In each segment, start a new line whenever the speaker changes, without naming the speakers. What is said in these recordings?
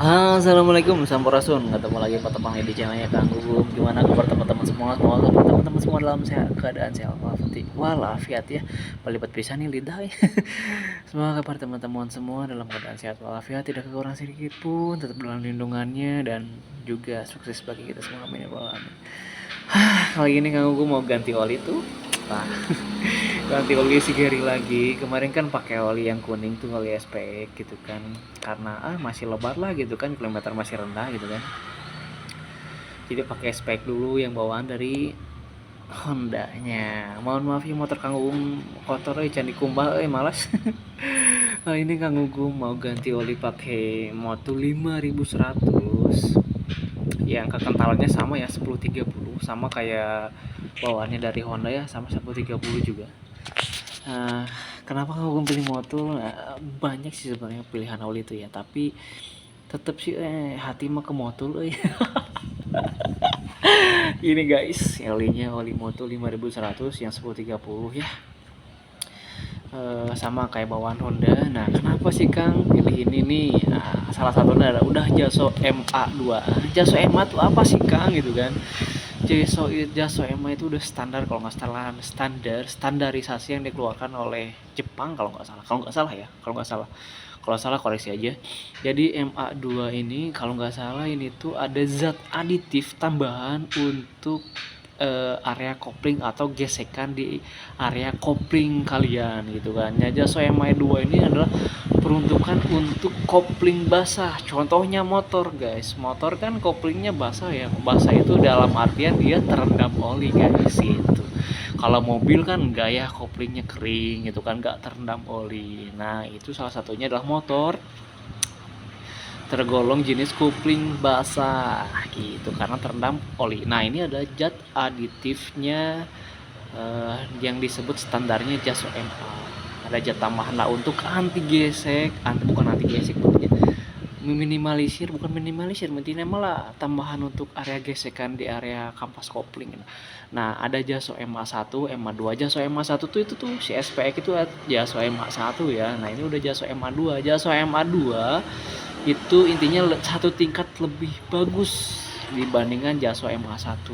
Assalamualaikum, sampurasun. Ketemu lagi petepang di channelnya Kang Gugum. Gimana kabar teman-teman semua? Semoga kabar teman-teman semua dalam keadaan sehat walafiat ya. Pelipat bisa nih lidah ya. Semoga kabar teman-teman semua dalam keadaan sehat walafiat, tidak kekurangan sedikit pun, tetap dalam lindungannya dan juga sukses bagi kita semua. Amin ya rabbal alamin. Kali ini Kang Gugum mau ganti oli tuh. Nah, ganti oli Sigari lagi. Kemarin kan pakai oli yang kuning tuh, oli SPX gitu kan, karena masih lebar lah gitu kan, kilometer masih rendah gitu kan, jadi pakai SPX dulu yang bawaan dari Hondanya. Mohon maaf ya motor Kang Gugum kotor candi kumbah malas. Ini Kang Gugum mau ganti oli pakai Moto 5100 yang kekentalannya sama ya, 1030, sama kayak bawaannya dari Honda ya, sama 1030 juga. Nah, kenapa aku pilih motor? Nah, banyak sih sebenarnya pilihan oli itu ya, tapi tetap sih hati mah ke motor. Ini guys, olinya oli motor 5100 yang 1030 ya. Sama kayak bawaan Honda. Nah, kenapa sih Kang pilih ini nih? Nah, salah satunya adalah udah Jaso MA2. Jaso MA tuh apa sih Kang gitu kan? Jaso MA itu udah standar, kalau nggak salah standarisasi yang dikeluarkan oleh Jepang, kalau salah koreksi aja. Jadi MA2 ini kalau nggak salah ini tuh ada zat aditif tambahan untuk area kopling atau gesekan di area kopling kalian gitu kan. Ya, Jaso MA2 ini adalah peruntukan untuk kopling basah. Contohnya motor guys, motor kan koplingnya basah ya. Basah itu dalam artian dia terendam oli guys gitu. Kalau mobil kan enggak ya, koplingnya kering gitu kan, enggak terendam oli. Nah itu salah satunya adalah motor tergolong jenis kopling basah gitu karena terendam oli. Nah ini ada zat aditifnya yang disebut standarnya Jaso MA. Ada zat tambahan lah untuk anti gesek, bukan anti gesek, bukan minimalisir, intinya malah tambahan untuk area gesekan di area kampas kopling. Nah ada Jaso MA1, MA2. Jaso MA1 tuh itu tuh si SPX itu Jaso MA1 ya. Nah ini udah Jaso MA2. Jaso MA2 itu intinya satu tingkat lebih bagus dibandingkan Jaso MA1.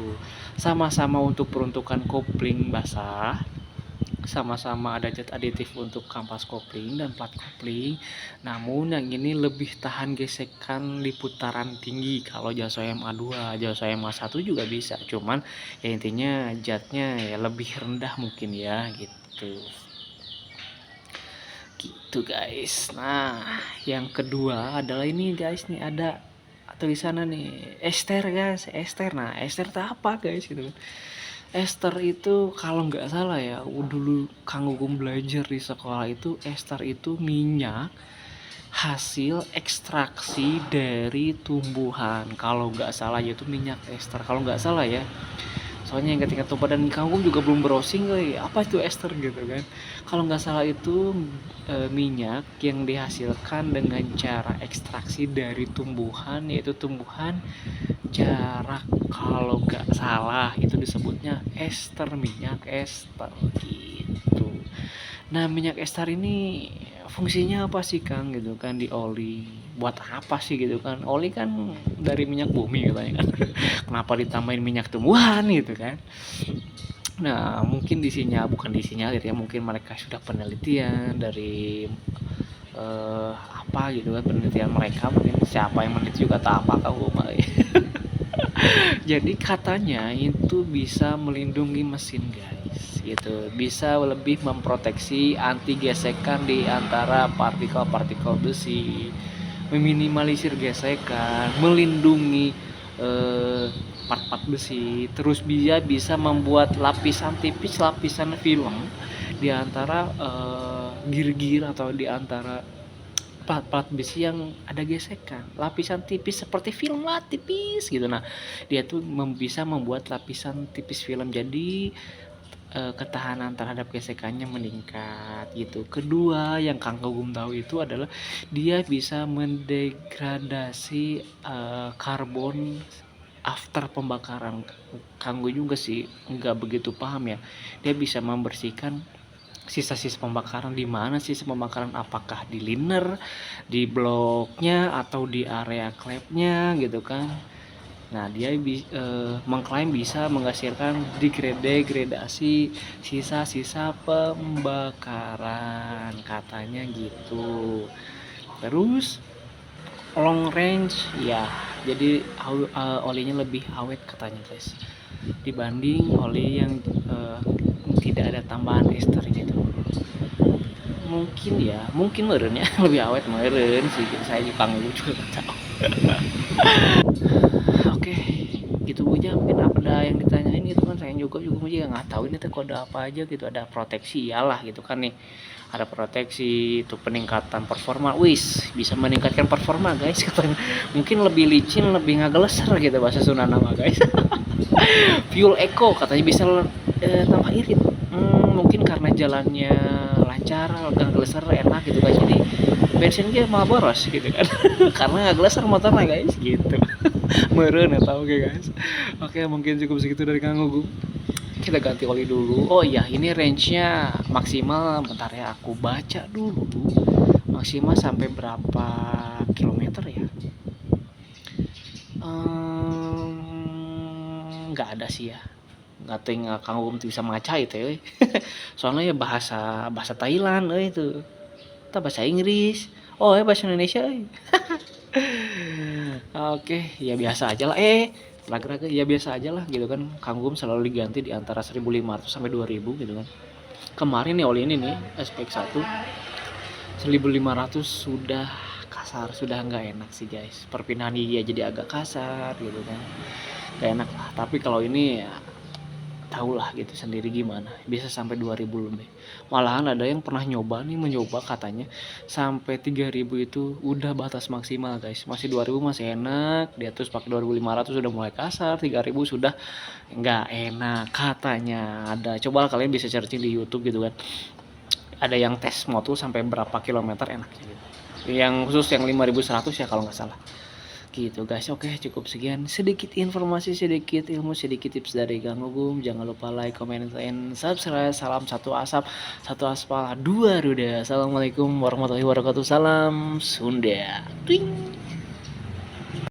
Sama-sama untuk peruntukan kopling basah, sama-sama ada zat aditif untuk kampas kopling dan plat kopling, namun yang ini lebih tahan gesekan di putaran tinggi. Kalau Jaso MA2, Jaso MA1 juga bisa, cuman ya intinya zatnya ya lebih rendah mungkin ya gitu guys. Nah yang kedua adalah ini guys, nih ada tulisannya nih ester guys, ester. Nah ester itu apa guys gitu. Ester itu kalau nggak salah ya, dulu Kang Gugum belajar di sekolah itu, ester itu minyak hasil ekstraksi dari tumbuhan. Kalau nggak salah ya itu minyak ester, kalau nggak salah ya. Soalnya yang ketika tuh dan Kang Gugum juga belum browsing apa itu ester gitu kan. Kalau nggak salah itu minyak yang dihasilkan dengan cara ekstraksi dari tumbuhan, yaitu tumbuhan jarak, kalau nggak salah itu disebutnya ester, minyak ester gitu. Nah minyak ester ini fungsinya apa sih Kang gitu kan di oli, buat apa sih gitu kan, oli kan dari minyak bumi katanya kan. Kenapa ditambahin minyak tumbuhan gitu kan. Nah mungkin bukan disinyalir ya, mungkin mereka sudah penelitian dari apa gitu kan, penelitian mereka, mungkin siapa yang meneliti juga tak apa kau. Jadi katanya itu bisa melindungi mesin guys gitu, bisa lebih memproteksi anti gesekan di antara partikel-partikel besi, meminimalisir gesekan, melindungi part-part besi, terus dia bisa membuat lapisan tipis, lapisan film di antara gir-gir atau di antara plat-plat besi yang ada gesekan, lapisan tipis seperti film lah, tipis gitu. Nah dia tuh bisa membuat lapisan tipis film, jadi ketahanan terhadap gesekannya meningkat gitu. Kedua yang Kang Gugum tahu itu adalah dia bisa mendegradasi karbon after pembakaran. Kang Gugum juga sih nggak begitu paham ya, dia bisa membersihkan sisa-sisa pembakaran di mana, sisa pembakaran apakah di liner, di bloknya, atau di area klepnya gitu kan. Nah, dia mengklaim bisa menghasilkan degradasi sisa-sisa pembakaran, katanya gitu. Terus long range ya, jadi olinya lebih awet katanya guys, dibanding oli yang tidak ada tambahan ester gitu. Mungkin meren ya, lebih awet meren sih, saya juga nggak tahu. Oke, gitu aja mungkin apa yang ditanyain gitu kan, saya juga nggak tahu ini tuh kode apa aja gitu. Ada proteksi iyalah gitu kan nih, ada proteksi itu peningkatan performa, bisa meningkatkan performa guys katanya, mungkin lebih licin, lebih ngageleser gitu bahasa Sunda nama guys. Fuel eco katanya bisa tambah irit. Mungkin karena jalannya lancar, gak geleser, enak gitu guys, jadi bensinnya malah boros gitu kan. Karena gak geleser motornya guys gitu. Meren ya tau guys. Oke, mungkin cukup segitu dari Kang Gugum. Kita ganti oli dulu. Oh iya, ini range-nya maksimal, bentar ya aku baca dulu. Maksimal sampai berapa kilometer ya? Nggak ada sih ya. Nggak tinggal Kang Gugum bisa maca itu ya. Soalnya ya bahasa bahasa Thailand itu. Kita bahasa Inggris. Oh ya bahasa Indonesia. Oke, ya biasa aja lah. Raga-raga ya biasa aja lah gitu kan. Kang Gugum selalu diganti di antara 1.500 sampai 2.000 gitu kan. Kemarin nih oli ini nih aspek 1 1.500 sudah kasar, sudah nggak enak sih guys. Perpindahan gigi jadi agak kasar gitu kan. Gak enak lah. Tapi kalau ini ya tau lah gitu sendiri gimana, bisa sampai 2.000 lebih. Malahan ada yang pernah mencoba katanya sampai 3.000 itu udah batas maksimal guys. Masih 2.000 masih enak, dia terus pakai 2.500 sudah mulai kasar, 3.000 sudah nggak enak katanya. Coba kalian bisa searching di YouTube gitu kan, ada yang tes motul sampai berapa kilometer enaknya gitu. Yang khusus yang 5.100 ya kalau nggak salah gitu guys. Oke, cukup sekian, sedikit informasi, sedikit ilmu, sedikit tips dari Kang Gugum. Jangan lupa like, comment, and subscribe. Salam satu asap, satu aspal, dua ruda. Assalamualaikum warahmatullahi wabarakatuh. Salam Sunda. Twing.